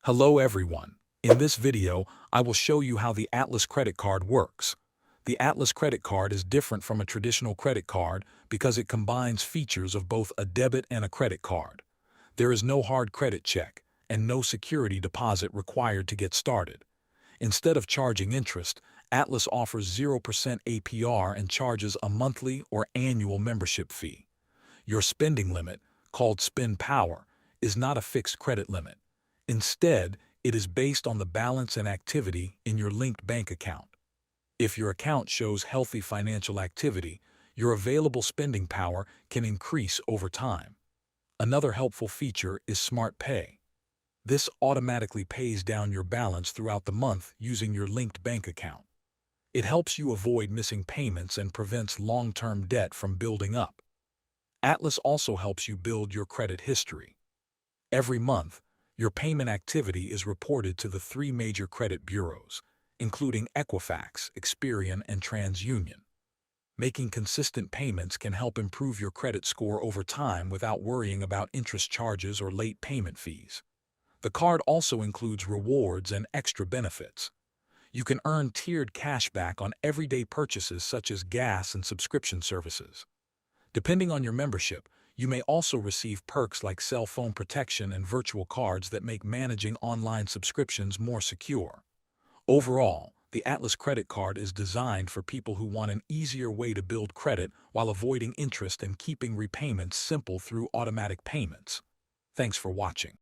Hello everyone. In this video, I will show you how the Atlas credit card works. The Atlas credit card is different from a traditional credit card because it combines features of both a debit and a credit card. There is no hard credit check and no security deposit required to get started. Instead of charging interest, Atlas offers 0% APR and charges a monthly or annual membership fee. Your spending limit, called spend power, is not a fixed credit limit. Instead, it is based on the balance and activity in your linked bank account. If your account shows healthy financial activity, your available spending power can increase over time. Another helpful feature is Smart Pay. This automatically pays down your balance throughout the month using your linked bank account. It helps you avoid missing payments and prevents long-term debt from building up. Atlas also helps you build your credit history. Every month, your payment activity is reported to the three major credit bureaus, including Equifax, Experian, and TransUnion. Making consistent payments can help improve your credit score over time without worrying about interest charges or late payment fees. The card also includes rewards and extra benefits. You can earn tiered cashback on everyday purchases such as gas and subscription services. Depending on your membership, you may also receive perks like cell phone protection and virtual cards that make managing online subscriptions more secure. Overall, the Atlas credit card is designed for people who want an easier way to build credit while avoiding interest and keeping repayments simple through automatic payments. Thanks for watching.